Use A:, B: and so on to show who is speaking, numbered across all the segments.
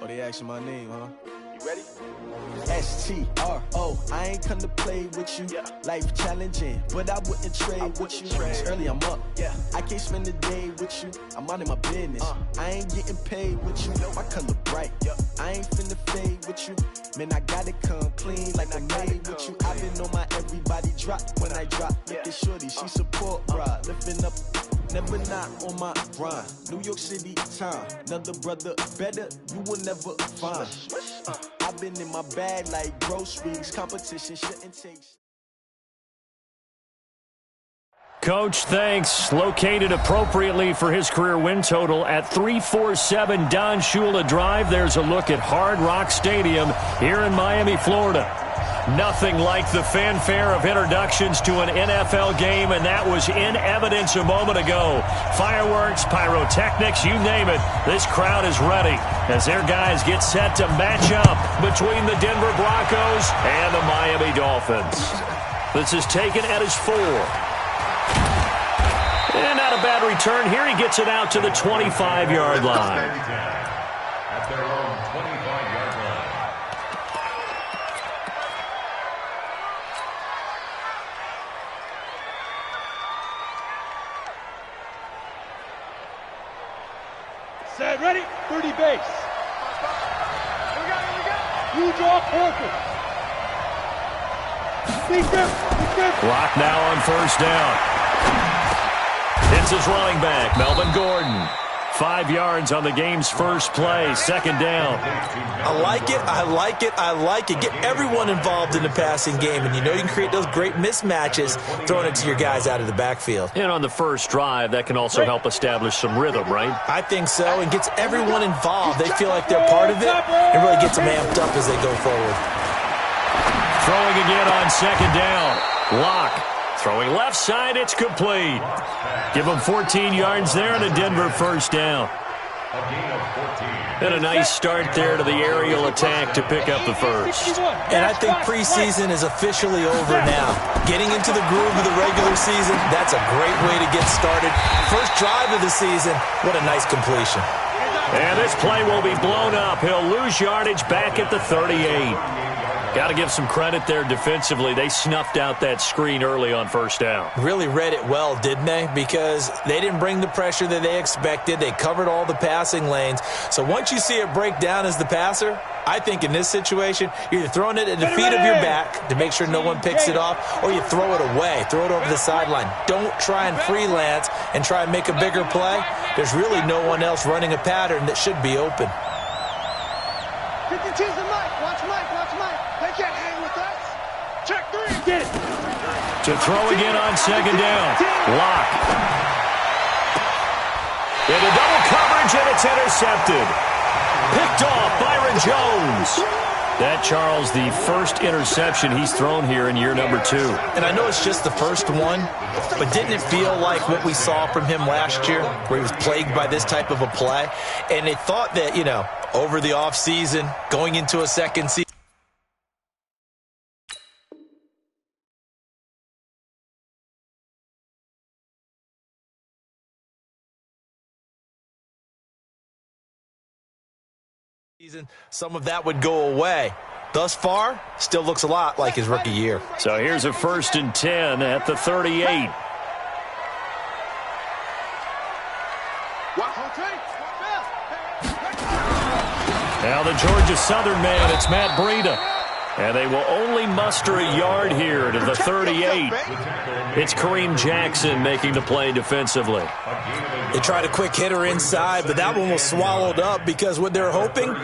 A: Oh, they asking my name, huh?
B: You ready?
A: STRO, I ain't come to play with you.
B: Yeah.
A: Life challenging, but I wouldn't trade with you. It's early, I'm up.
B: Yeah.
A: I can't spend the day with you. I'm minding my business. I ain't getting paid with you. My color bright. I ain't finna fade with you. Man, I gotta come clean like I'm made with you. I've been on my everybody drop when I drop. Look at shorty, she support, bruh. Lifting up. Never not on my grind. New York City time. Another brother better, you will never find. I've been in my bag like groceries. Competition shouldn't take.
C: Coach, thanks. Located appropriately for his career win total at 347 Don Shula Drive. There's a look at Hard Rock Stadium here in Miami, Florida. Nothing like the fanfare of introductions to an NFL game, and that was in evidence a moment ago. Fireworks, pyrotechnics, you name it. This crowd is ready as their guys get set to match up between the Denver Broncos and the Miami Dolphins. This is taken at his 4. And not a bad return here. He gets it out to the 25-yard line.
D: At their own 25-yard line.
E: Set, ready? 30 base. Here we go. You draw purple.
C: Clock now on first down. It's his running back, Melvin Gordon. 5 yards on the game's first play, second down.
F: I like it, I like it, I like it. Get everyone involved in the passing game, and you know you can create those great mismatches throwing it to your guys out of the backfield.
C: And on the first drive, that can also help establish some rhythm, right?
F: I think so, and gets everyone involved. They feel like they're part of it, and really gets them amped up as they go forward.
C: Throwing again on second down. Lock. Throwing left side, it's complete. Give him 14 yards there and a Denver first down. And a nice start there to the aerial attack to pick up the first.
F: And I think preseason is officially over now. Getting into the groove of the regular season, that's a great way to get started. First drive of the season, what a nice completion.
C: And this play will be blown up. He'll lose yardage back at the 38. Got to give some credit there defensively. They snuffed out that screen early on first down.
F: Really read it well, didn't they? Because they didn't bring the pressure that they expected. They covered all the passing lanes. So once you see it break down as the passer, I think in this situation, you're either throwing it at the feet of your back to make sure no one picks it off, or you throw it away, throw it over the sideline. Don't try and freelance and try and make a bigger play. There's really no one else running a pattern that should be open.
E: 52's the Mike. Watch Mike. They can't hang with us. Check 3. Get it.
C: To throw again on second down. Lock. Into double coverage, and it's intercepted. Picked off Byron Jones. That, Charles, the first interception he's thrown here in year number 2.
F: And I know it's just the first one, but didn't it feel like what we saw from him last year, where he was plagued by this type of a play? And they thought that, you know, over the offseason, going into a second season, some of that would go away. Thus far, still looks a lot like his rookie year.
C: So here's a 1st and 10 at the 38. Now the Georgia Southern man, it's Matt Breida. And they will only muster a yard here to the 38. It's Kareem Jackson making the play defensively.
F: They tried a quick hitter inside, but that one was swallowed up because what they're hoping,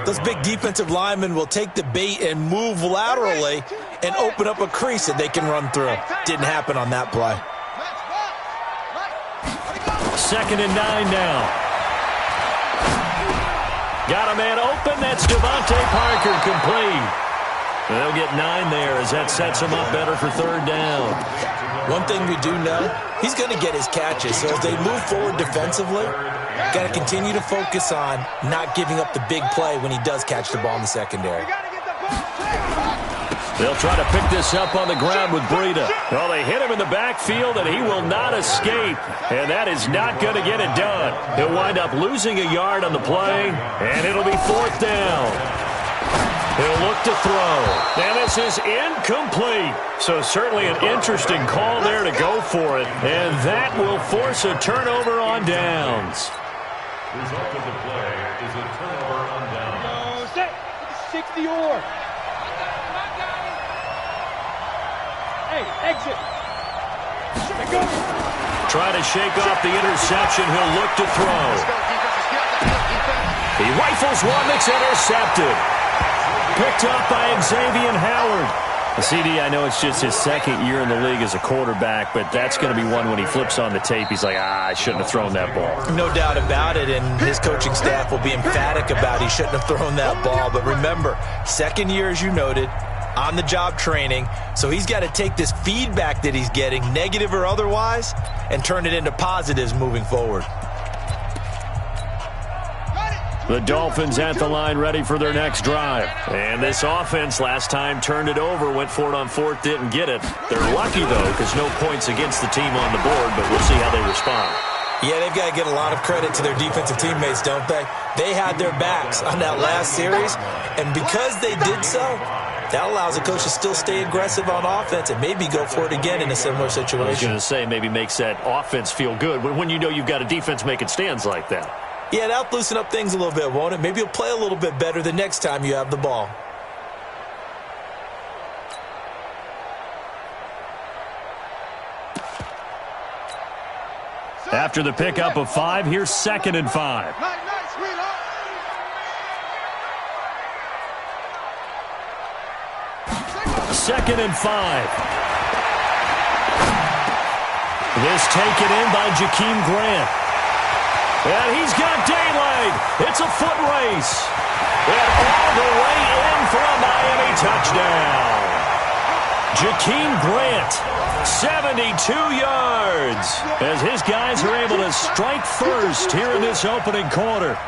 F: those big defensive linemen will take the bait and move laterally and open up a crease that they can run through. Didn't happen on that play.
C: 2nd and 9 now. Got a man open. That's Devontae Parker complete. They'll get 9 there as that sets him up better for 3rd down.
F: One thing we do know, he's going to get his catches. So as they move forward defensively, got to continue to focus on not giving up the big play when he does catch the ball in the secondary.
C: They'll try to pick this up on the ground with Breida. Well, they hit him in the backfield, and he will not escape. And that is not going to get it done. He'll wind up losing a yard on the play, and it'll be 4th down. He'll look to throw. And this is incomplete. So certainly an interesting call there to go for it. And that will force a turnover on downs.
D: Result of the play is a turnover on downs.
E: Set. 60 or. Hey, exit. Go.
C: Try to shake off the interception. He'll look to throw. He rifles one that's intercepted. Picked up by Xavier Howard. CD, I know it's just his 2nd year in the league as a quarterback, but that's going to be one when he flips on the tape. He's like, I shouldn't have thrown that ball.
F: No doubt about it, and his coaching staff will be emphatic about he shouldn't have thrown that ball. But remember, 2nd year, as you noted, on-the-job training, so he's got to take this feedback that he's getting, negative or otherwise, and turn it into positives moving forward.
C: The Dolphins at the line ready for their next drive. And this offense last time turned it over, went for it on 4th, didn't get it. They're lucky, though, because no points against the team on the board, but we'll see how they respond.
F: Yeah, they've got to give a lot of credit to their defensive teammates, don't they? They had their backs on that last series, and because they did so, that allows the coach to still stay aggressive on offense and maybe go for it again in a similar situation.
C: I was going to say, maybe makes that offense feel good when you know you've got a defense making stands like that.
F: Yeah, that'll loosen up things a little bit, won't it? Maybe you'll play a little bit better the next time you have the ball.
C: After the pickup of 5, here's 2nd and 5. Second and 5. This taken in by Jakeem Grant. And he's got daylight. It's a foot race. And all the way in for a Miami touchdown. Jakeem Grant, 72 yards, as his guys are able to strike first here in this opening quarter.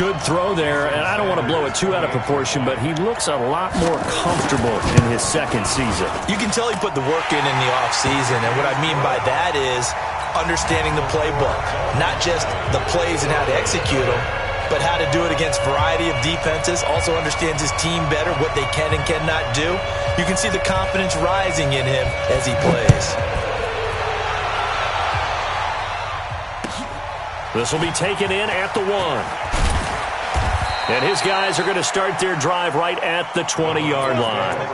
C: Good throw there, and I don't want to blow it too out of proportion, but he looks a lot more comfortable in his 2nd season.
F: You can tell he put the work in the offseason, and what I mean by that is understanding the playbook, not just the plays and how to execute them, but how to do it against a variety of defenses. Also understands his team better, what they can and cannot do. You can see the confidence rising in him as he plays.
C: This will be taken in at the 1. And his guys are going to start their drive right at the 20-yard line.
D: At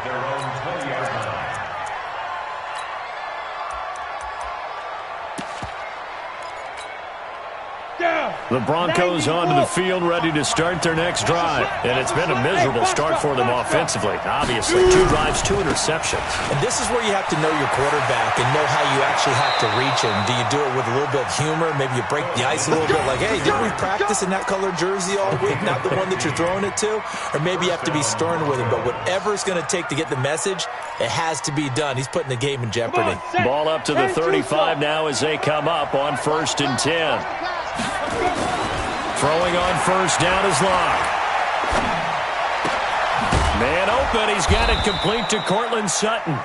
D: their own 20-yard line.
C: The Broncos onto the field ready to start their next drive. And it's been a miserable start for them offensively. Obviously, 2 drives, 2 interceptions.
F: And this is where you have to know your quarterback and know how you actually have to reach him. Do you do it with a little bit of humor? Maybe you break the ice a little bit like, hey, didn't we practice in that color jersey all week? Not the one that you're throwing it to? Or maybe you have to be stern with him. But whatever it's going to take to get the message, it has to be done. He's putting the game in jeopardy.
C: Ball up to the 35 now as they come up on 1st and 10. Throwing on 1st down is Locke. Man open. He's got it complete to Cortland Sutton.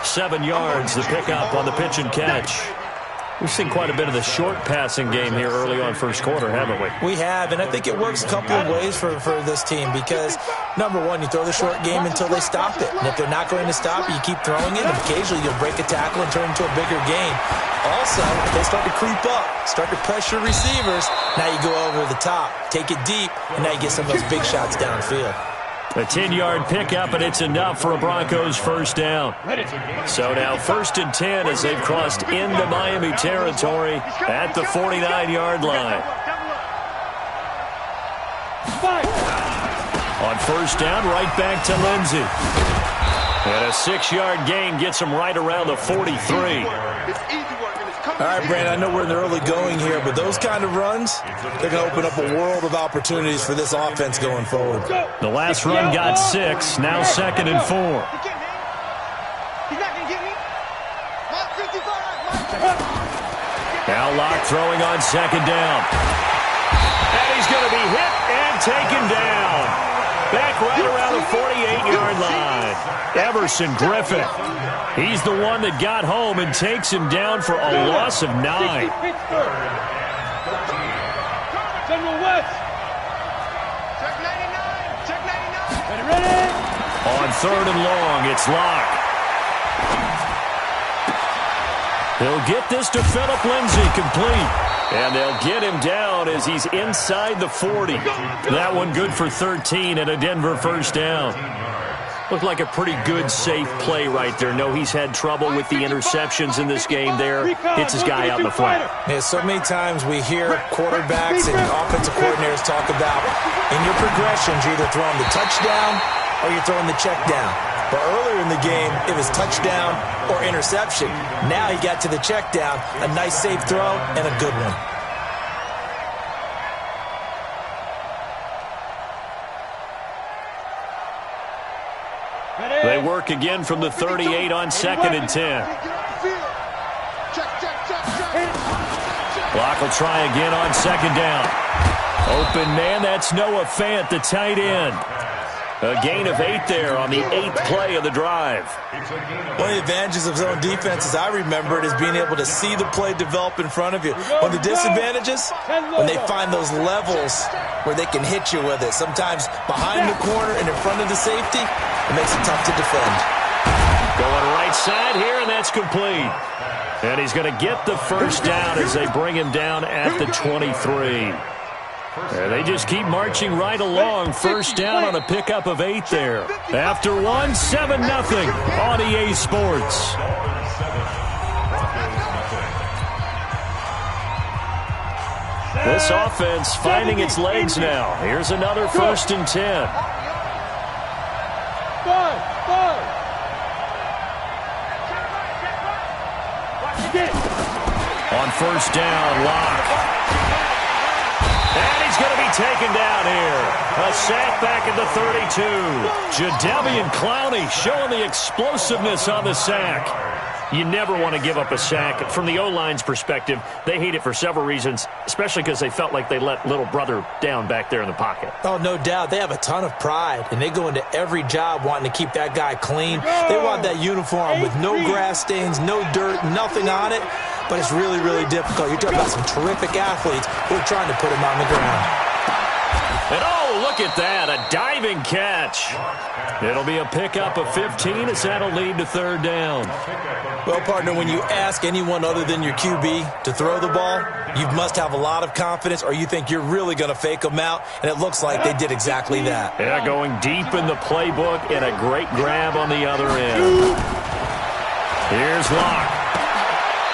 C: 7 yards, the pickup on the pitch and catch. We've seen quite a bit of the short passing game here early on 1st quarter, haven't we?
F: We have, and I think it works a couple of ways for this team because, number one, you throw the short game until they stop it. And if they're not going to stop it, you keep throwing it, and occasionally you'll break a tackle and turn it into a bigger game. Also, if they start to creep up, start to pressure receivers, now you go over the top, take it deep, and now you get some of those big shots downfield.
C: A 10-yard pickup, and it's enough for a Broncos 1st down. So now 1st and 10 as they've crossed into Miami territory at the 49-yard line. On 1st down, right back to Lindsey. And a 6-yard gain gets him right around the 43.
F: All right, Brandon, I know we're in the early going here, but those kind of runs, they're going to open up a world of opportunities for this offense going forward.
C: The last run got 6, now 2nd and 4. Now Locke throwing on 2nd down. And he's going to be hit and taken down. Back right around the 48-yard line. Everson Griffin. He's the one that got home and takes him down for a loss of 9.
E: General West. Check 99. Check 99. Ready?
C: On 3rd and long, it's Locke. He'll get this to Phillip Lindsay, complete. And they'll get him down as he's inside the 40. That one good for 13 and a Denver first down. Looked like a pretty good, safe play right there. No, he's had trouble with the interceptions in this game there. Hits his guy out in the flat.
F: Yeah, so many times we hear quarterbacks and offensive coordinators talk about in your progressions, you're either throwing the touchdown or you're throwing the check down. But earlier in the game, it was touchdown or interception. Now he got to the check down, a nice safe throw, and a good one.
C: They work again from the 38 on 2nd and 10. Block will try again on 2nd down. Open man, that's Noah Fant, the tight end. A gain of 8 there on the 8th play of the drive.
F: One of the advantages of zone defense, as I remember it, is being able to see the play develop in front of you. One of the disadvantages, when they find those levels where they can hit you with it. Sometimes behind the corner and in front of the safety, it makes it tough to defend.
C: Going right side here, and that's complete. And he's going to get the first down as they bring him down at the 23. They just keep marching right along. First down on a pickup of 8 there. After 1, 7-0 on EA Sports. This offense finding its legs now. Here's another 1st and 10.
E: 5.
C: On first down, Locke. And he's going to be taken down here. A sack back at the 32. Jadeveon Clowney showing the explosiveness on the sack. You never want to give up a sack. From the O-line's perspective, they hate it for several reasons, especially because they felt like they let little brother down back there in the pocket.
F: Oh, no doubt. They have a ton of pride, and they go into every job wanting to keep that guy clean. They want that uniform with no grass stains, no dirt, nothing on it. But it's really, really difficult. You're talking about some terrific athletes who are trying to put him on the ground.
C: And oh, look at that, a diving catch. It'll be a pickup of 15 as that'll lead to 3rd down.
F: Well, partner, when you ask anyone other than your QB to throw the ball, you must have a lot of confidence or you think you're really going to fake them out, and it looks like they did exactly that.
C: Yeah, going deep in the playbook and a great grab on the other end. Here's Locke.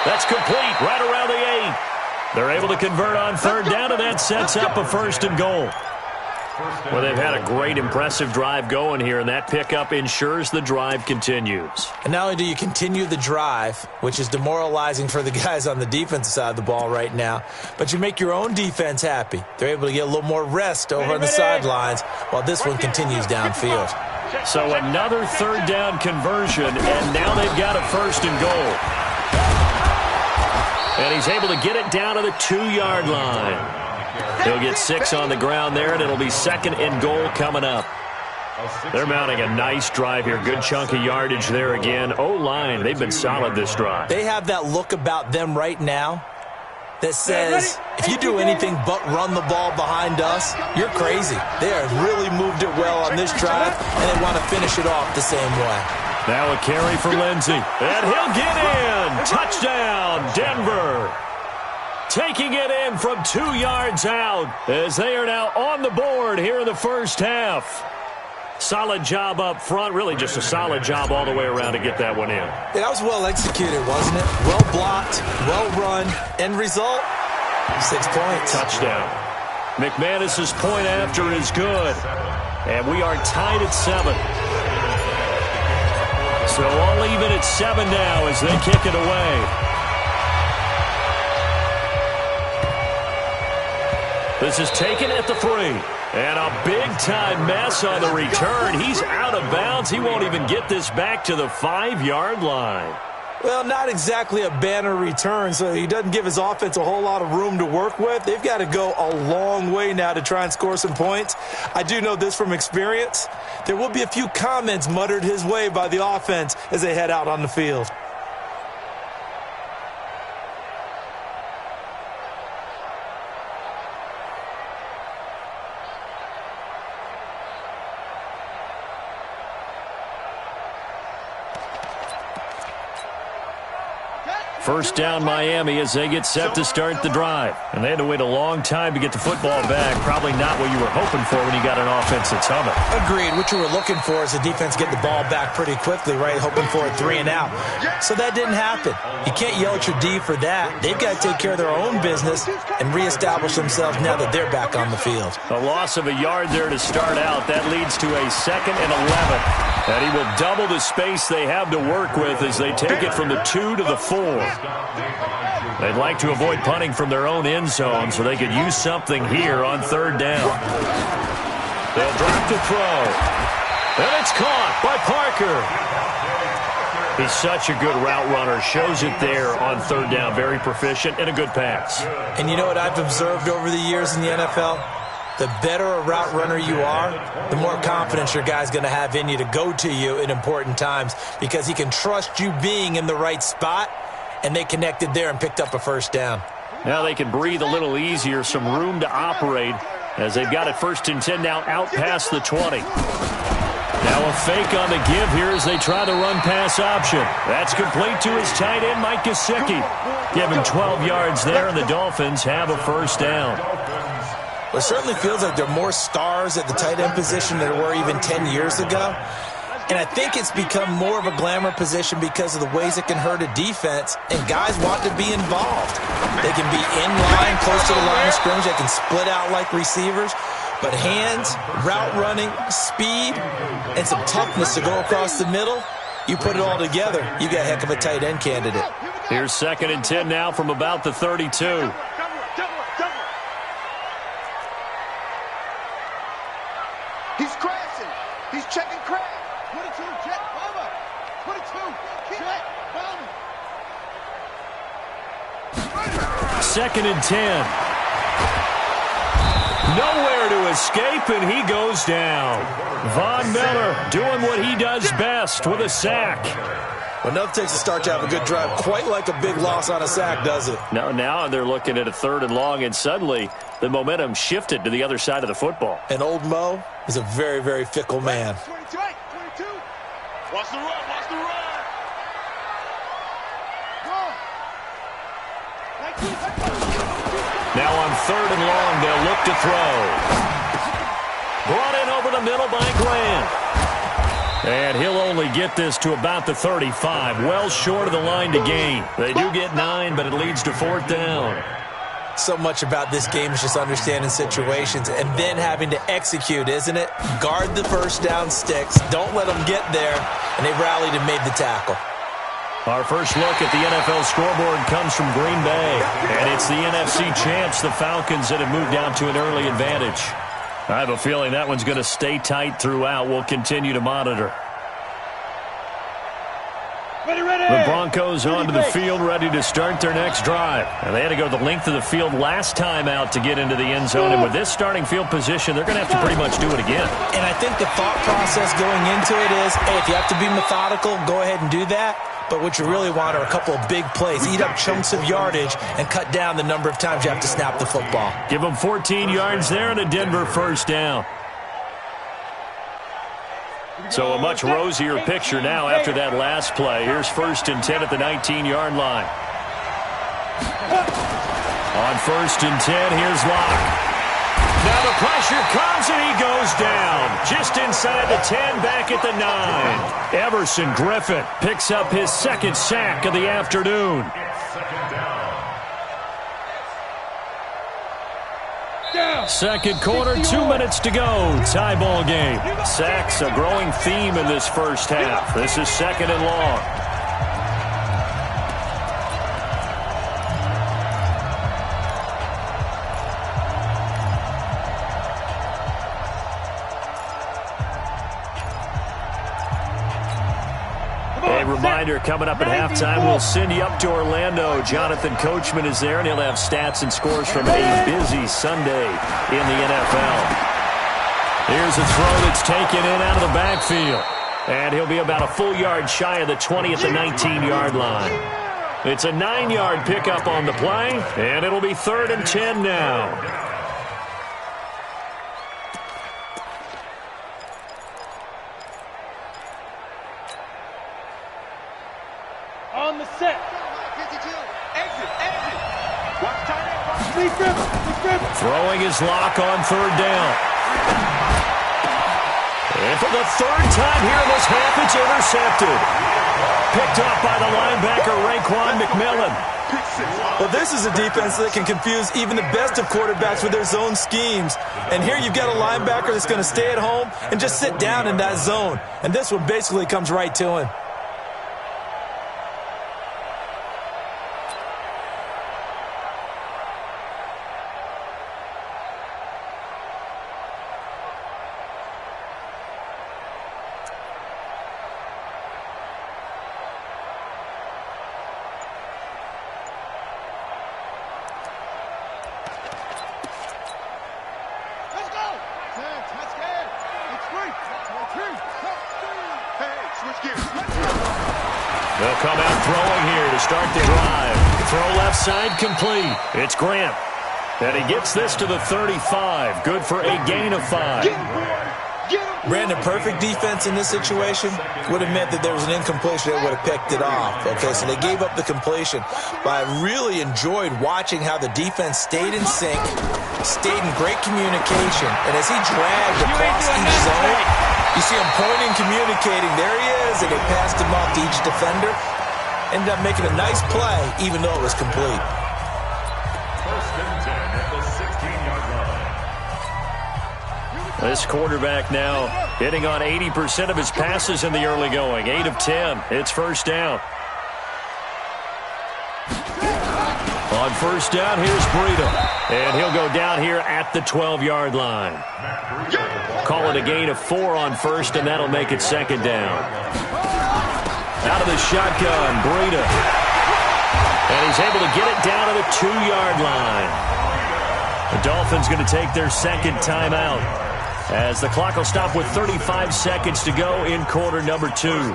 C: That's complete right around the 8. They're able to convert on 3rd down, and that sets up a 1st and goal. Well, they've had a great, impressive drive going here, and that pickup ensures the drive continues.
F: And not only do you continue the drive, which is demoralizing for the guys on the defensive side of the ball right now, but you make your own defense happy. They're able to get a little more rest over on the sidelines while this one continues downfield.
C: So another 3rd down conversion, and now they've got a 1st and goal. And he's able to get it down to the 2-yard line. He'll get 6 on the ground there, and it'll be 2nd and goal coming up. They're mounting a nice drive here. Good chunk of yardage there again. O-line, they've been solid this drive.
F: They have that look about them right now that says, if you do anything but run the ball behind us, you're crazy. They have really moved it well on this drive, and they want to finish it off the same way.
C: Now a carry for Lindsay. And he'll get in. Touchdown, Denver. Taking it in from 2 yards out as they are now on the board here in the first half. Solid job up front. Really just a solid job all the way around to get that one in.
F: That was well executed, wasn't it? Well blocked, well run. End result, 6 points.
C: Touchdown. McManus's point after is good. And we are tied at 7. So all even at 7 now as they kick it away. This is taken at the 3. And a big-time mess on the return. He's out of bounds. He won't even get this back to the 5-yard line.
F: Well, not exactly a banner return, so he doesn't give his offense a whole lot of room to work with. They've got to go a long way now to try and score some points. I do know this from experience. There will be a few comments muttered his way by the offense as they head out on the field.
C: First down Miami as they get set to start the drive. And they had to wait a long time to get the football back. Probably not what you were hoping for when you got an offense that's humming.
F: Agreed. What you were looking for is the defense get the ball back pretty quickly, right? Hoping for a 3 and out. So that didn't happen. You can't yell at your D for that. They've got to take care of their own business and reestablish themselves now that they're back on the field.
C: A loss of a yard there to start out. That leads to a 2nd and 11. And he will double the space they have to work with as they take it from the 2 to the 4. They'd like to avoid punting from their own end zone so they could use something here on 3rd down. They'll drop to throw. And it's caught by Parker. He's such a good route runner. Shows it there on 3rd down. Very proficient and a good pass.
F: And you know what I've observed over the years in the NFL? The better a route runner you are, the more confidence your guy's going to have in you to go to you in important times because he can trust you being in the right spot, and they connected there and picked up a 1st down.
C: Now they can breathe a little easier, some room to operate as they've got it 1st and 10 now out past the 20. Now a fake on the give here as they try the run-pass option. That's complete to his tight end, Mike Gesicki. Give him 12 yards there, and the Dolphins have a 1st down.
F: Well, it certainly feels like there are more stars at the tight end position than there were even 10 years ago. And I think it's become more of a glamour position because of the ways it can hurt a defense, and guys want to be involved. They can be in line, close to the line of scrimmage. They can split out like receivers. But hands, route running, speed, and some toughness to go across the middle, you put it all together, you got a heck of a tight end candidate.
C: Here's 2nd and 10 now from about the 32.
E: He's crashing. He's checking crash. 22, check, bomber. 22, check, bomber.
C: 2nd and 10. Nowhere to escape, and he goes down. Von Miller doing what he does best with a sack.
F: Well, nothing takes a start to have a good drive, quite like a big loss on a sack, does it?
C: Now they're looking at a 3rd and long, and suddenly the momentum shifted to the other side of the football.
F: And old Mo is a very, very fickle man.
E: 22, 22. Watch the run, watch the run.
C: Now on 3rd and long, they'll look to throw. Brought in over the middle by Grant. And he'll only get this to about the 35, well short of the line to gain. They do get 9, but it leads to 4th down.
F: So much about this game is just understanding situations and then having to execute, isn't it? Guard the 1st down sticks. Don't let them get there. And they rallied and made the tackle.
C: Our first look at the NFL scoreboard comes from Green Bay. And it's the NFC champs, the Falcons, that have moved down to an early advantage. I have a feeling that one's going to stay tight throughout. We'll continue to monitor. The Broncos onto the field, ready to start their next drive. And they had to go the length of the field last time out to get into the end zone. And with this starting field position, they're going to have to pretty much do it again.
F: And I think the thought process going into it is, hey, if you have to be methodical, go ahead and do that. But what you really want are a couple of big plays. Eat up chunks of yardage and cut down the number of times you have to snap the football.
C: Give them 14 yards there and a Denver 1st down. So a much rosier picture now after that last play. Here's 1st and 10 at the 19-yard line. On 1st and 10, here's Locke. Now the pressure comes and he goes down. Just inside the 10, back at the 9. Everson Griffin picks up his 2nd sack of the afternoon. Second quarter, 2 minutes to go. Tie ball game. Sacks a growing theme in this first half. This is 2nd and long. reminder, coming up at halftime, we'll send you up to Orlando. Jonathan Coachman is there, and he'll have stats and scores from a busy Sunday in the NFL. Here's a throw that's taken in out of the backfield. And he'll be about a full yard shy of the 20 at the 19-yard line. It's a 9-yard pickup on the play, and it'll be 3rd and 10 now.
E: On the set. 52. Exit. Watch tight end.
C: Throwing his lock on 3rd down. And for the 3rd time here in this half, it's intercepted. Picked off by the linebacker, Raekwon McMillan.
F: Well, this is a defense that can confuse even the best of quarterbacks with their zone schemes. And here you've got a linebacker that's going to stay at home and just sit down in that zone. And this one basically comes right to him.
C: They'll come out throwing here to start the drive. Throw left side complete. It's Grant. And he gets this to the 35. Good for a gain of 5.
F: Brandon, perfect defense in this situation would have meant that there was an incompletion that would have picked it off. Okay, so they gave up the completion. But I really enjoyed watching how the defense stayed in sync, stayed in great communication. And as he dragged across each zone, you see him pointing, communicating. There he is, and they passed him off to each defender. Ended up making a nice play, even though it was complete.
D: 1st and 10 at the 16-yard line.
C: This quarterback now hitting on 80% of his passes in the early going. 8 of 10. It's 1st down. On 1st down, here's Breida. And he'll go down here at the 12-yard line. Call it a gain of 4 on 1st, and that'll make it 2nd down. Out of the shotgun, Breida. And he's able to get it down to the 2-yard line. The Dolphins going to take their 2nd timeout, as the clock will stop with 35 seconds to go in quarter number 2.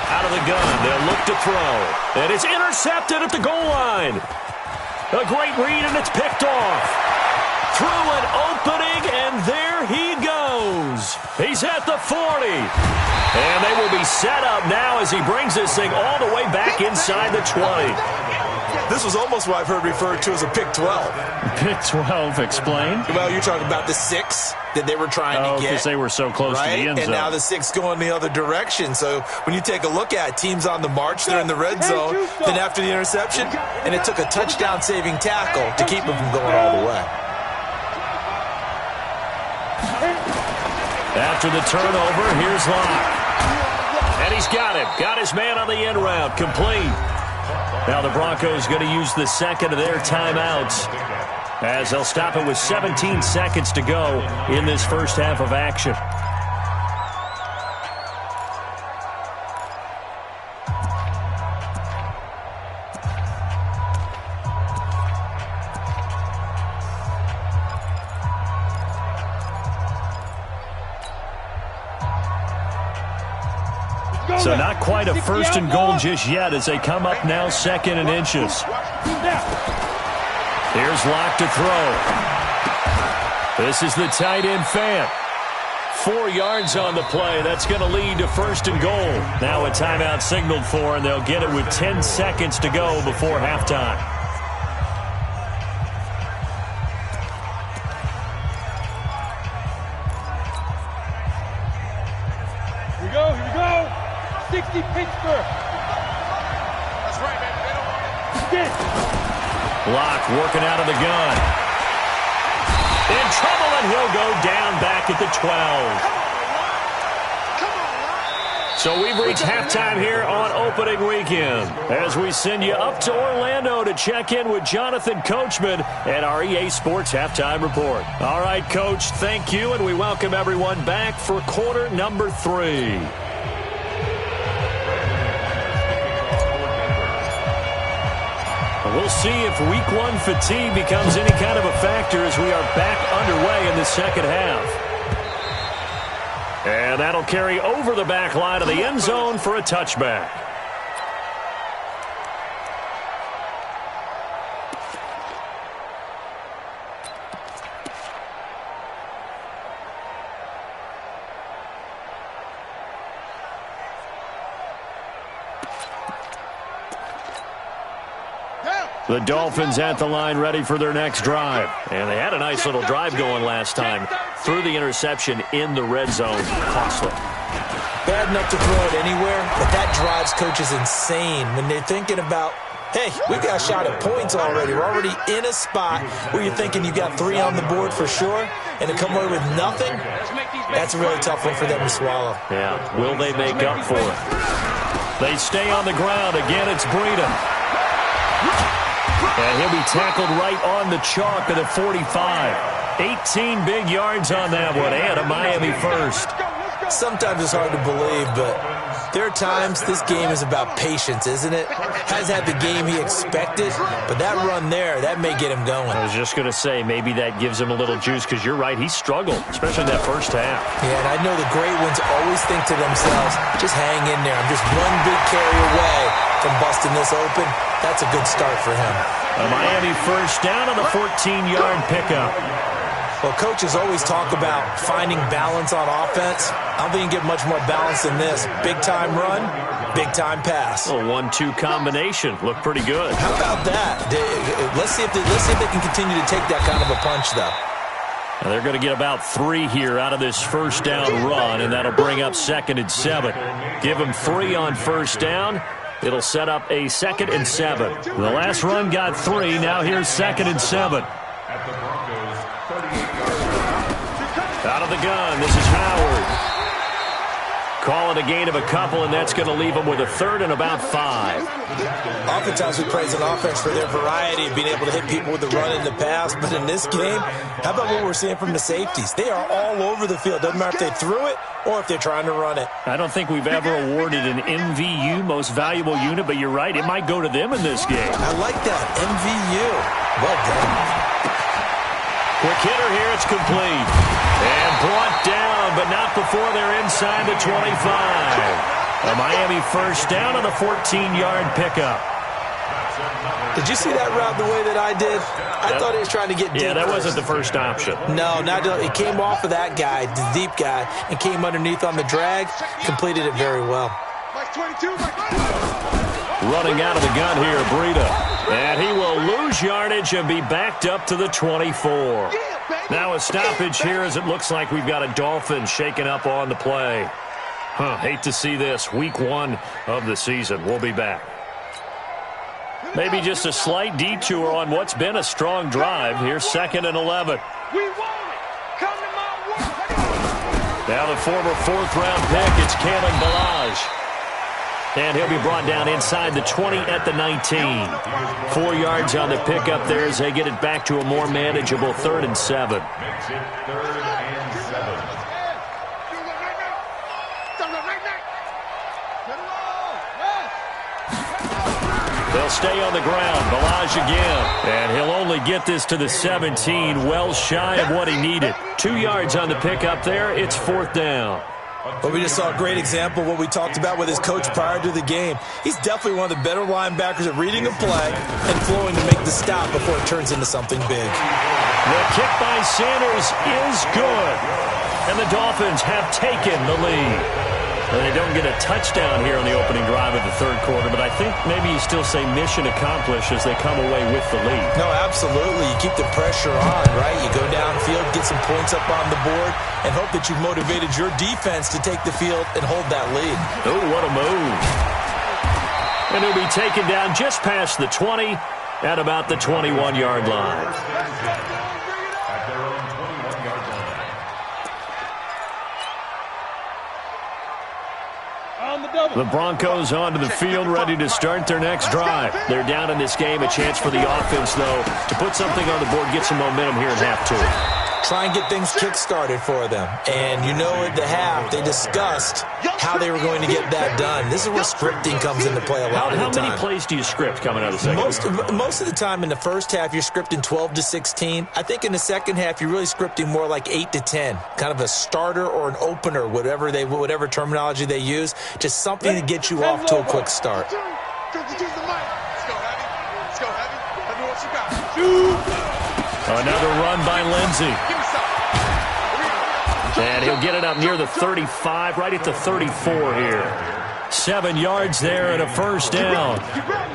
C: Out of the gun, they'll look to throw. And it's intercepted at the goal line. A great read, and it's picked off. Through an opening, and there he goes. He's at the 40. And they will be set up now as he brings this thing all the way back inside the 20.
F: This was almost what I've heard referred to as a pick 12.
C: Pick 12, explain.
F: Well, you're talking about the 6 that they were trying to get.
C: Because they were so close to the end zone.
F: And now the 6 going the other direction. So when you take a look at teams on the march, they're in the red zone. Then after the interception, and it took a touchdown-saving tackle to keep them from going all the way.
C: After the turnover, here's Locke. And he's got him. Got his man on the end route. Complete. Now the Broncos going to use the 2nd of their timeouts, as they'll stop it with 17 seconds to go in this first half of action. So not quite a 1st and goal just yet as they come up now 2nd and inches. Here's Locke to throw. This is the tight end Fant. 4 yards on the play. That's going to lead to 1st and goal. Now a timeout signaled for, and they'll get it with 10 seconds to go before halftime.
E: JAYCya260's Pittsburgh.
B: That's right, man. They don't want
E: Stick.
C: Block working out of the gun. In trouble, and he'll go down back at the 12. So we've reached halftime here on opening weekend as we send you up to Orlando to check in with Jonathan Coachman at our EA Sports Halftime Report. All right, Coach, thank you, and we welcome everyone back for quarter number 3. We'll see if week 1 fatigue becomes any kind of a factor as we are back underway in the second half. And that'll carry over the back line of the end zone for a touchback. The Dolphins at the line ready for their next drive. And they had a nice little drive going last time. Threw the interception in the red zone. Costly.
F: Bad enough to throw it anywhere, but that drives coaches insane when they're thinking about, hey, we've got a shot at points already. We're already in a spot where you're thinking you got 3 on the board for sure, and to come away with nothing, that's a really tough one for them to swallow.
C: Yeah, will they make up for it? They stay on the ground. Again, it's Breida. And he'll be tackled right on the chalk of the 45. 18 big yards on that one, and a Miami first.
F: Sometimes it's hard to believe, but there are times this game is about patience, isn't it? Hasn't had the game he expected, but that run there, that may get him going.
C: I was just going to say, maybe that gives him a little juice, because you're right, he struggled, especially in that first half.
F: Yeah, and I know the great ones always think to themselves, just hang in there. I'm just one big carry away from busting this open. That's a good start for him.
C: A Miami first down on the 14-yard pickup.
F: Well, coaches always talk about finding balance on offense. I don't think you can get much more balance than this. Big-time run, big-time pass.
C: A 1-2 combination. Looked pretty good.
F: How about that? Let's see if they can continue to take that kind of a punch, though.
C: Now they're going to get about 3 here out of this first down run, and that'll bring up 2nd and 7. Give them 3 on first down. It'll set up a 2nd and 7. The last run got 3. Now here's 2nd and 7. Out of the gun, this is Howard. Call it a gain of a couple, and that's going to leave them with a 3rd and about 5.
F: Oftentimes we praise an offense for their variety of being able to hit people with the run and the pass, but in this game, how about what we're seeing from the safeties? They are all over the field. Doesn't matter if they threw it or if they're trying to run it.
C: I don't think we've ever awarded an MVU, most valuable unit, but you're right, it might go to them in this game.
F: I like that, MVU. Well done.
C: Quick hitter here, it's complete. And brought down, but not before they're inside the 25. A Miami first down on the 14-yard pickup.
F: Did you see that route the way that I did? I thought he was trying to get deep.
C: Yeah, that wasn't the first option.
F: No, it came off of that guy, the deep guy, and came underneath on the drag. Completed it very well.
C: Running out of the gun here, Breida. And he will lose yardage and be backed up to the 24. Now a stoppage here as it looks like we've got a Dolphin shaking up on the play. Hate to see this. Week 1 of the season. We'll be back. Maybe just a slight detour on what's been a strong drive. Here's 2nd and 11. Now the former 4th-round pick, it's Kalen Ballage. And he'll be brought down inside the 20 at the 19. 4 yards on the pickup there as they get it back to a more manageable 3rd and 7. They'll stay on the ground. Ballage again. And he'll only get this to the 17, well shy of what he needed. 2 yards on the pickup there. It's 4th down.
F: But we just saw a great example of what we talked about with his coach prior to the game. He's definitely one of the better linebackers at reading a play and flowing to make the stop before it turns into something big.
C: The kick by Sanders is good. And the Dolphins have taken the lead. And they don't get a touchdown here on the opening drive of the third quarter, but I think maybe you still say mission accomplished as they come away with the lead.
F: No, absolutely. You keep the pressure on, right? You go downfield, get some points up on the board, and hope that you've motivated your defense to take the field and hold that lead.
C: Oh, what a move. And he'll be taken down just past the 20 at about the 21-yard line. The Broncos onto the field, ready to start their next drive. They're down in this game. A chance for the offense, though, to put something on the board, get some momentum here in half two.
F: Try and get things kick-started for them. And you know at the half, they discussed how they were going to get that done. This is where scripting comes into play a lot of the time.
C: How many plays do you script coming out of the second?
F: Most of the time in the first half, you're scripting 12 to 16. I think in the second half, you're really scripting more like 8 to 10. Kind of a starter or an opener, whatever terminology they use. Just something to get you off to a quick start.
B: Let's go, Heavy. Let's go, Heavy. Let me what you got.
C: Another run by Lindsey. And he'll get it up near the 35, right at the 34 here. 7 yards there and a first down.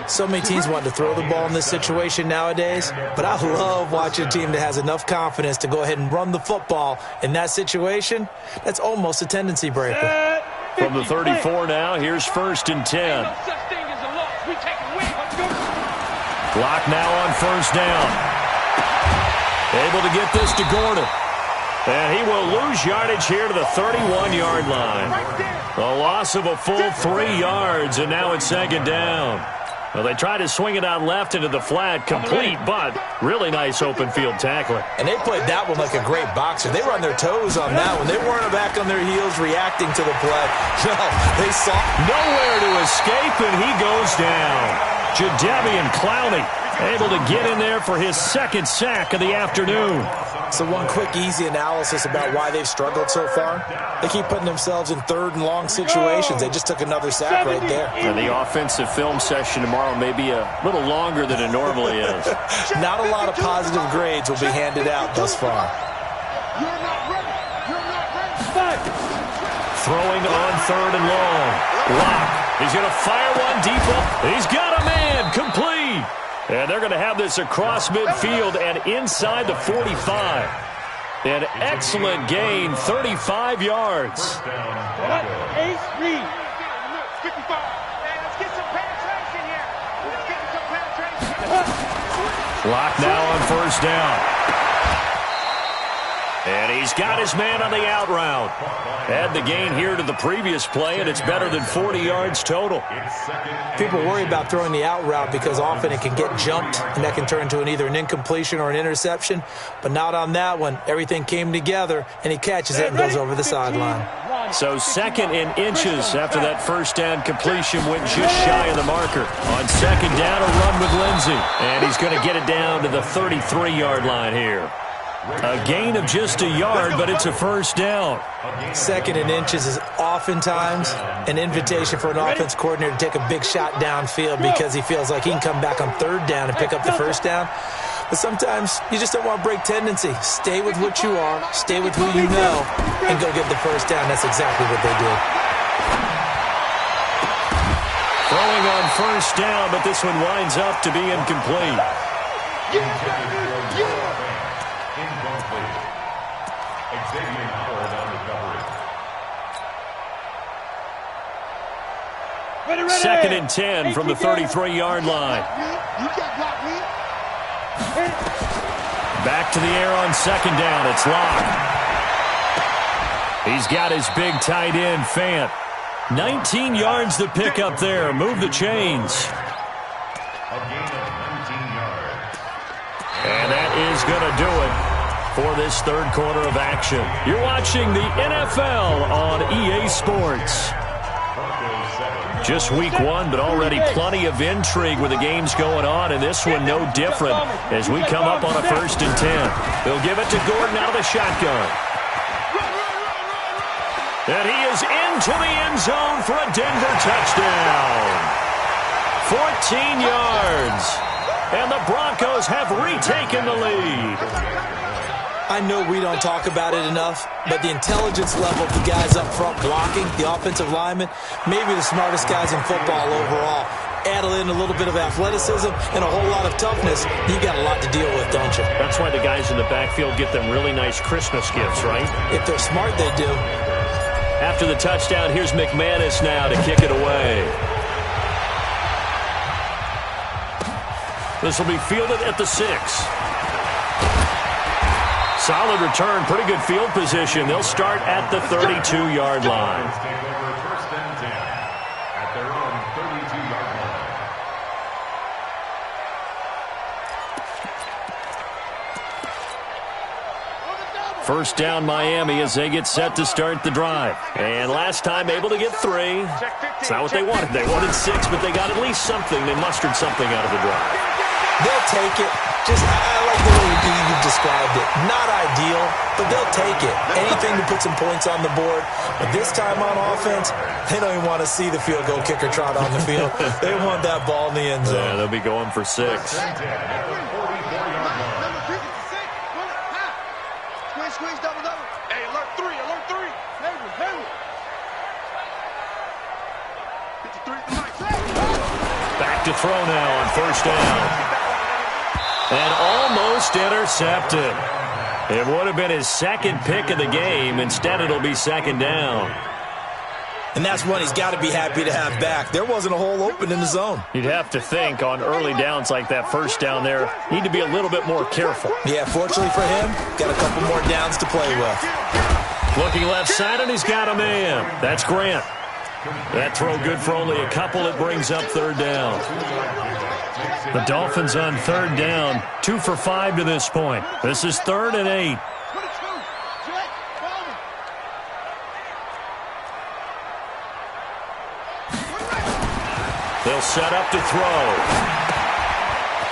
F: So many teams want to throw the ball in this situation nowadays, but I love watching a team that has enough confidence to go ahead and run the football in that situation. That's almost a tendency breaker.
C: From the 34 now, here's 1st and 10. Clock now on first down. Able to get this to Gordon. And he will lose yardage here to the 31-yard line. A loss of a full 3 yards, and now it's second down. Well, they try to swing it out left into the flat, complete, but really nice open field tackling.
F: And they played that one like a great boxer. They were on their toes on that one. They weren't back on their heels reacting to the play. No, they saw
C: nowhere to escape, and he goes down. Jadeveon Clowney able to get in there for his second sack of the afternoon.
F: So one quick, easy analysis about why they've struggled so far. They keep putting themselves in third and long situations. They just took another sack right there.
C: And the offensive film session tomorrow may be a little longer than it normally is.
F: Not a lot of positive grades will be handed out thus far.
C: Throwing on third and long. Lock. He's going to fire one deep up. He's got a man. Complete. And they're going to have this across midfield and inside the 45. An excellent gain, 35 yards.
E: Ace Reed.
C: Clock now on first down. And he's got his man on the out route. Add the gain here to the previous play, and it's better than 40 yards total.
F: People worry about throwing the out route because often it can get jumped, and that can turn into either an incompletion or an interception. But not on that one. Everything came together, and he catches it and goes over the sideline.
C: So 2nd and inches after that first down completion went just shy of the marker. On second down, a run with Lindsey. And he's going to get it down to the 33-yard line here. A gain of just a yard, but it's a first down.
F: 2nd and inches is oftentimes an invitation for an offense coordinator to take a big shot downfield because he feels like he can come back on third down and pick up the first down. But sometimes you just don't want to break tendency. Stay with what you are, stay with who you know, and go get the first down. That's exactly what they did.
C: Throwing on first down, but this one winds up to be incomplete. Second and 10 from the 33-yard line. Back to the air on second down. It's Locke. He's got his big tight end, Fant. 19 yards to pick up there. Move the chains. And that is going to do it for this third quarter of action. You're watching the NFL on EA Sports. Just week one, but already plenty of intrigue with the games going on, and this one no different as we come up on a 1st and 10. They'll give it to Gordon out of the shotgun. And he is into the end zone for a Denver touchdown. 14 yards. And the Broncos have retaken the lead.
F: I know we don't talk about it enough, but the intelligence level of the guys up front blocking, the offensive linemen, maybe the smartest guys in football overall. Add in a little bit of athleticism and a whole lot of toughness, you got a lot to deal with, don't you?
C: That's why the guys in the backfield get them really nice Christmas gifts, right?
F: If they're smart, they do.
C: After the touchdown, here's McManus now to kick it away. This will be fielded at the 6. Solid return, pretty good field position. They'll start at the 32-yard line.
D: Take over first and 10 at their own 32-yard line.
C: First down Miami as they get set to start the drive. And last time able to get 3. It's not what they wanted. They wanted 6, but they got at least something. They mustered something out of the drive.
F: They'll take it. I like the way you've described it. Not ideal, but they'll take it. Anything to put some points on the board. But this time on offense, they don't even want to see the field goal kicker trot on the field. They want that ball in the end zone.
C: Yeah, they'll be going for 6.
B: Squeeze, double. Hey, alert 3. Hayward. 53 tonight.
C: Back to throw now on first down. And almost intercepted. It would have been his second pick of the game. Instead, it'll be second down.
F: And that's one he's got to be happy to have back. There wasn't a hole open in the zone.
C: You'd have to think on early downs like that first down there, need to be a little bit more careful.
F: Yeah, fortunately for him, got a couple more downs to play with.
C: Looking left side, and he's got a man. That's Grant. That throw good for only a couple. It brings up third down. The Dolphins on third down, 2 for 5 to this point. This is 3rd and 8. They'll set up to throw.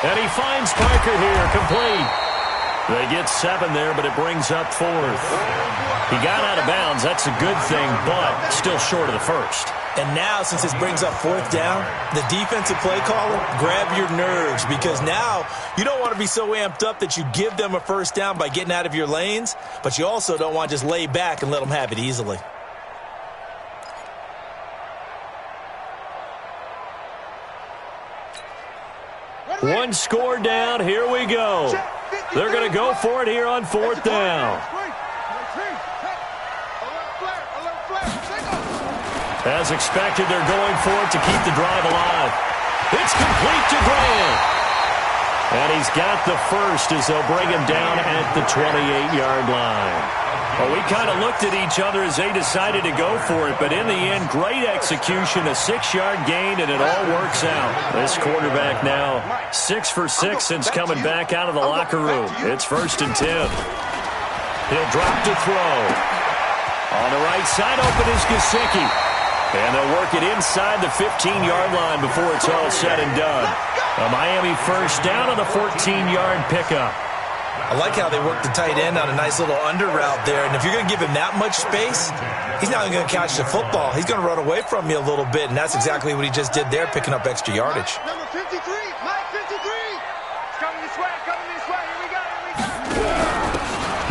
C: And he finds Parker here, complete. They get 7 there, but it brings up 4th. He got out of bounds. That's a good thing, but still short of the first.
F: And now, since this brings up 4th down, the defensive play caller, grab your nerves, because now you don't want to be so amped up that you give them a first down by getting out of your lanes, but you also don't want to just lay back and let them have it easily.
C: One score down. Here we go. They're going to go for it here on 4th down. As expected, they're going for it to keep the drive alive. It's complete to Grant. And he's got the first as they'll bring him down at the 28-yard line. Well, we kind of looked at each other as they decided to go for it, but in the end, great execution, a 6-yard gain, and it all works out. This quarterback now 6 for 6 since coming back out of the locker room. It's 1st and 10. He'll drop to throw. On the right side, open is Gesicki. And they'll work it inside the 15-yard line before it's all said and done. A Miami first down on the 14-yard pickup.
F: I like how they work the tight end on a nice little under route there. And if you're going to give him that much space, he's not going to catch the football. He's going to run away from you a little bit, and that's exactly what he just did there, picking up extra yardage.
B: Number 53, Mike 53. It's coming this way. Here we go.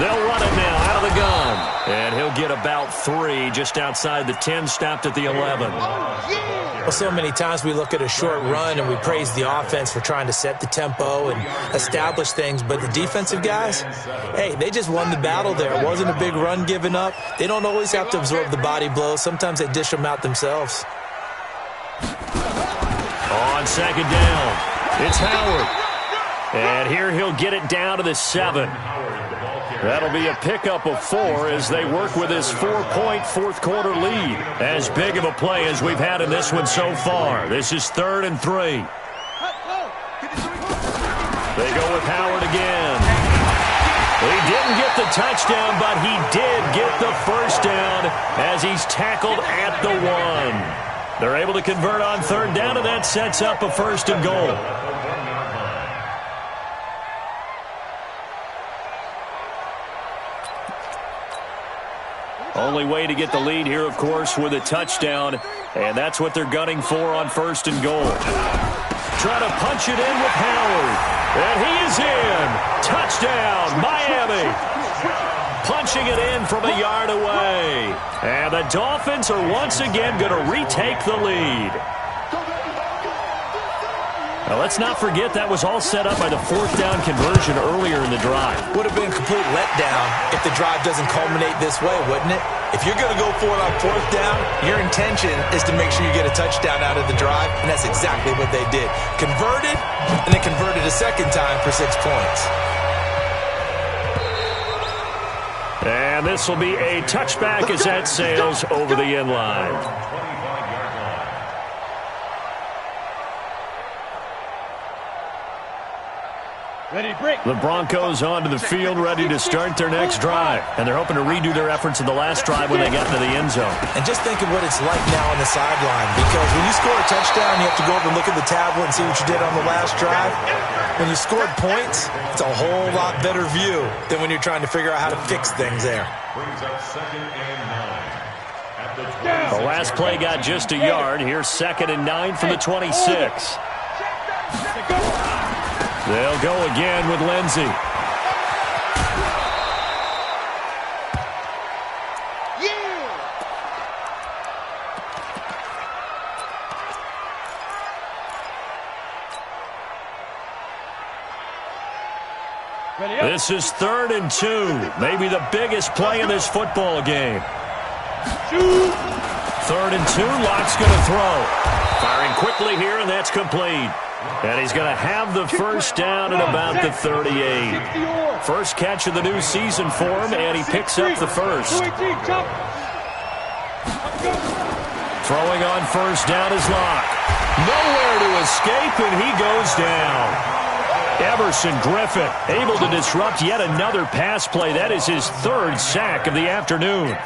C: They'll run it now out of the gun. And he'll get about 3 just outside the 10, stopped at the 11.
F: Well, so many times we look at a short run and we praise the offense for trying to set the tempo and establish things, but the defensive guys, hey, they just won the battle there. It wasn't a big run given up. They don't always have to absorb the body blows. Sometimes they dish them out themselves.
C: On second down, it's Howard. And here he'll get it down to the 7. That'll be a pickup of 4 as they work with this 4-point fourth-quarter lead. As big of a play as we've had in this one so far. This is 3rd and 3. They go with Howard again. He didn't get the touchdown, but he did get the first down as he's tackled at the 1. They're able to convert on 3rd down, and that sets up a 1st and goal. Only way to get the lead here, of course, with a touchdown, and that's what they're gunning for on 1st and goal. Try to punch it in with Howard, and he is in. Touchdown, Miami. punching it in from a yard away. And the Dolphins are once again going to retake the lead. Now, let's not forget that was all set up by the fourth down conversion earlier in the drive.
F: Would have been a complete letdown if the drive doesn't culminate this way, wouldn't it? If you're going to go for it on fourth down, your intention is to make sure you get a touchdown out of the drive, and that's exactly what they did. Converted, and then converted a second time for 6 points.
C: And this will be a touchback as that sails over the end line.
E: Ready, break.
C: The Broncos onto the field, ready to start their next drive. And they're hoping to redo their efforts in the last drive when they got into the end zone.
F: And just think of what it's like now on the sideline, because when you score a touchdown, you have to go over and look at the tablet and see what you did on the last drive. When you scored points, it's a whole lot better view than when you're trying to figure out how to fix things there.
D: Brings up 2nd and 9.
C: The last play got just a yard. Here's 2nd and 9 from the 26. They'll go again with Lindsey. This is 3rd and 2. Maybe the biggest play in this football game. 3rd and 2. Lock's going to throw. Firing quickly here, and that's complete. And he's going to have the first down at about the 38. First catch of the new season for him, and he picks up the first. Throwing on first down is Locke. Nowhere to escape, and he goes down. Everson Griffin able to disrupt yet another pass play. That is his 3rd sack of the afternoon.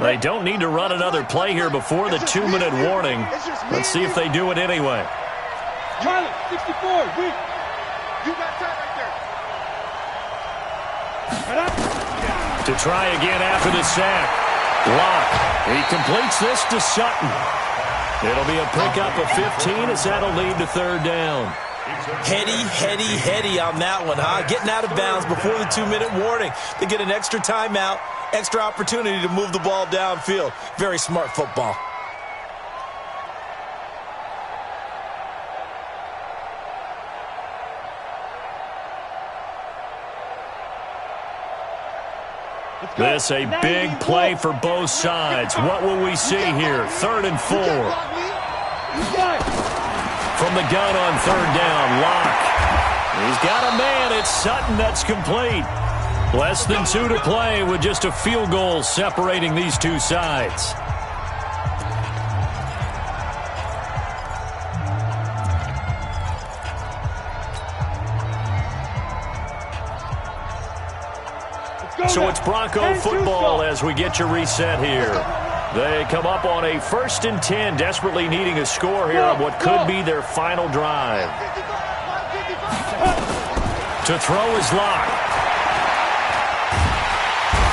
C: They don't need to run another play here before the 2-minute warning. Let's see if they do it anyway.
E: Charlie, 64, weak. You got time right there.
C: To try again after the sack. Locke. He completes this to Sutton. It'll be a pickup of 15 as that'll lead to 3rd down.
F: Heady on that one, huh? Getting out of bounds before the 2-minute warning. They get an extra timeout, extra opportunity to move the ball downfield. Very smart football.
C: This a big play for both sides. What will we see here? 3rd and 4. From the gun on 3rd down, Locke. He's got a man. It's Sutton that's complete. Less than 2 to play with just a field goal separating these two sides. So it's Bronco football as we get you reset here. They come up on a 1st and 10, desperately needing a score here on what could be their final drive. To throw is Locke.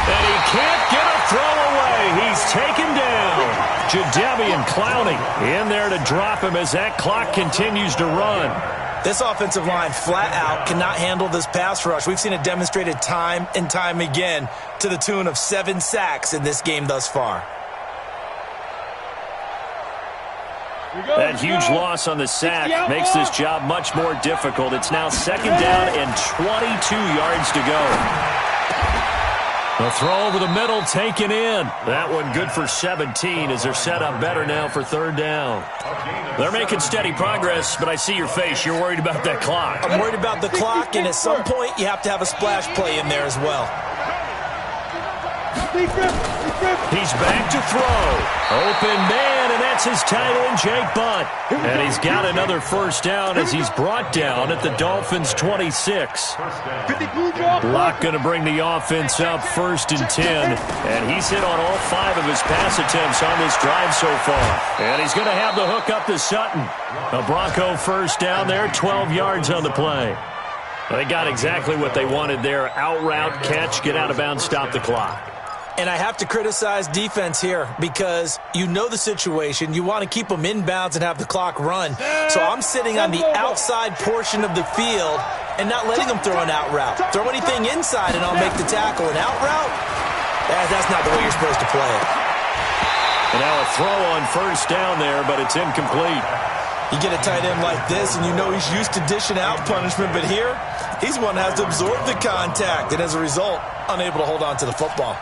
C: And he can't get a throw away. He's taken down. Jadeveon Clowney in there to drop him as that clock continues to run.
F: This offensive line flat out cannot handle this pass rush. We've seen it demonstrated time and time again to the tune of 7 sacks in this game thus far.
C: That huge loss on the sack makes this job much more difficult. It's now 2nd down and 22 yards to go. The throw over the middle taken in. That one good for 17 as they're set up better now for 3rd down. They're making steady progress, but I see your face. You're worried about that clock.
F: I'm worried about the clock, and at some point you have to have a splash play in there as well.
C: He's back to throw. Open man, and that's his tight end, Jake Butt. And he's got another 1st down as he's brought down at the Dolphins' 26. Locke going to bring the offense up 1st and 10. And he's hit on all 5 of his pass attempts on this drive so far. And he's going to have the hook up to Sutton. A Bronco 1st down there, 12 yards on the play. They got exactly what they wanted there. Out route, catch, get out of bounds, stop the clock.
F: And I have to criticize defense here because you know the situation. You want to keep them inbounds and have the clock run. So I'm sitting on the outside portion of the field, and not letting them throw an out route. Throw anything inside, and I'll make the tackle. An out route? That's not the way you're supposed to play it.
C: And now a throw on first down there, but it's incomplete.
F: You get a tight end like this, and you know he's used to dishing out punishment, but here, he's one that has to absorb the contact, and as a result, unable to hold on to the football.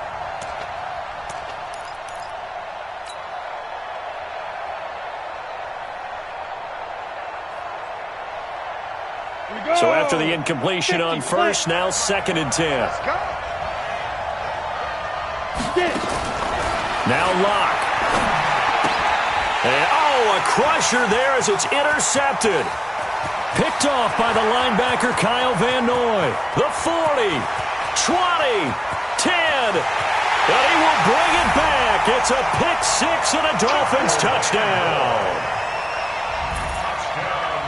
C: So after the incompletion on first, now 2nd and 10. Now Locke. And, a crusher there as it's intercepted. Picked off by the linebacker Kyle Van Noy. The 40, 20, 10. And he will bring it back. It's a pick six and a Dolphins touchdown.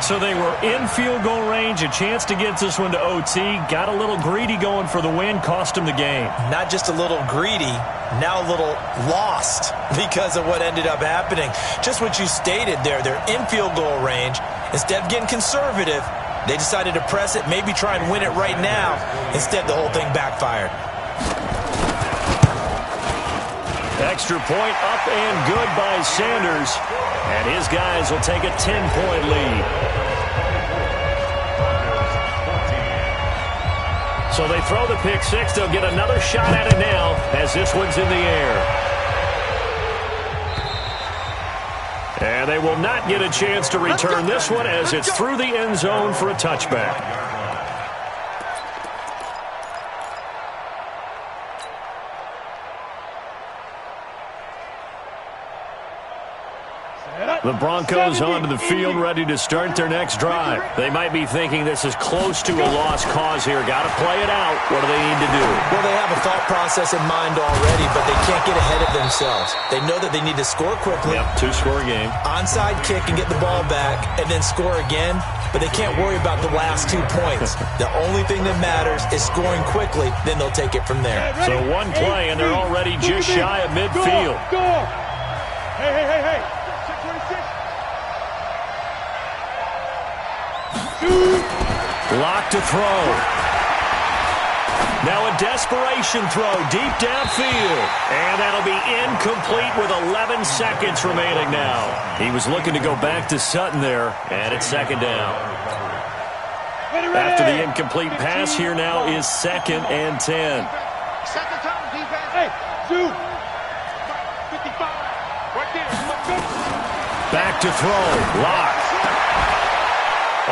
C: So they were in field goal range, a chance to get this one to OT. Got a little greedy going for the win, cost him the game.
F: Not just a little greedy, now a little lost because of what ended up happening. Just what you stated there, they're in field goal range. Instead of getting conservative, they decided to press it, maybe try and win it right now. Instead, the whole thing backfired.
C: Extra point up and good by Sanders. And his guys will take a 10-point lead. So they throw the pick six. They'll get another shot at it now as this one's in the air. And they will not get a chance to return this one as it's through the end zone for a touchback. The Broncos onto the field, ready to start their next drive. They might be thinking this is close to a lost cause here. Got to play it out. What do they need to do?
F: Well, they have a thought process in mind already, but they can't get ahead of themselves. They know that they need to score quickly.
C: Yep, two-score game.
F: Onside kick and get the ball back, and then score again. But they can't worry about the last 2 points. The only thing that matters is scoring quickly. Then they'll take it from there.
C: So one play, and they're already just shy of midfield.
E: Go! Hey!
C: Lock to throw. Now a desperation throw deep downfield. And that'll be incomplete with 11 seconds remaining now. He was looking to go back to Sutton there, and it's 2nd down. After the incomplete pass, here now is 2nd and 10.
B: Second time, defense.
E: Hey, shoot. 55. Right there.
C: Back to throw. Lock.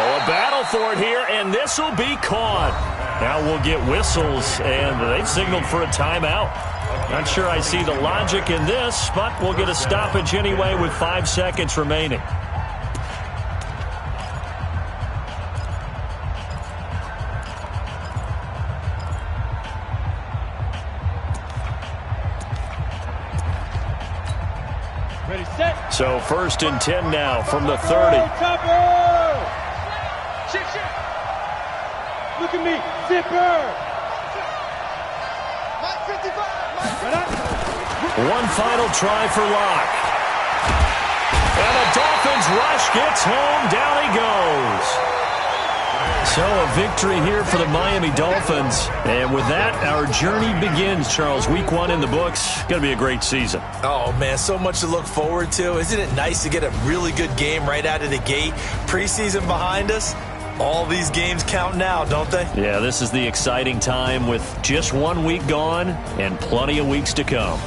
C: Oh, a battle for it here, and this will be caught. Now we'll get whistles, and they've signaled for a timeout. Not sure I see the logic in this, but we'll get a stoppage anyway with 5 seconds remaining.
E: Ready, set.
C: So 1st and 10 now from the 30.
E: Look at me, zipper!
C: One final try for Locke. And the Dolphins rush gets home. Down he goes. So a victory here for the Miami Dolphins. And with that, our journey begins, Charles. Week 1 in the books. Going to be a great season.
F: Oh, man, so much to look forward to. Isn't it nice to get a really good game right out of the gate? Preseason behind us. All these games count now, don't they?
C: Yeah, this is the exciting time with just 1 week gone and plenty of weeks to come.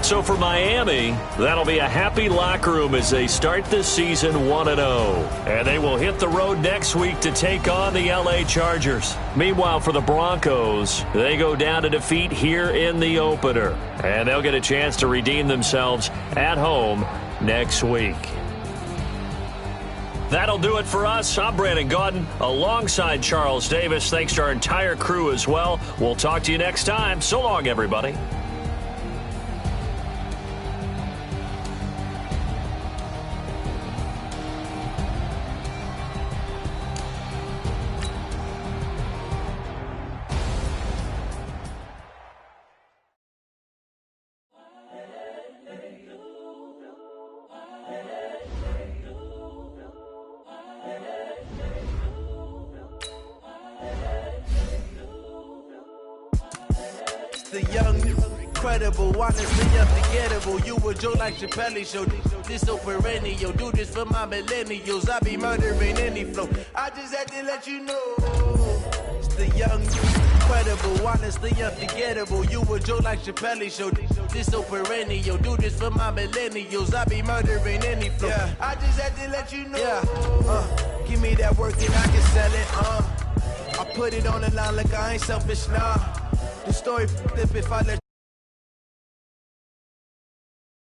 C: So for Miami, that'll be a happy locker room as they start this season 1-0. And they will hit the road next week to take on the LA Chargers. Meanwhile, for the Broncos, they go down to defeat here in the opener. And they'll get a chance to redeem themselves at home next week. That'll do it for us. I'm Brandon Gaudin alongside Charles Davis. Thanks to our entire crew as well. We'll talk to you next time. So long, everybody.
G: the young, incredible, honestly unforgettable. You a Joe like Chappelle show. This so perennial. Do this for my millennials. I be murdering any flow. I just had to let you know. It's the young, incredible, honestly unforgettable. You a Joe like Chappelle show. This so perennial. Do this for my millennials. I be murdering any flow. Yeah. I just had to let you know. Yeah. Give me that work and I can sell it. I put it on the line like I ain't selfish, nah. The story if I let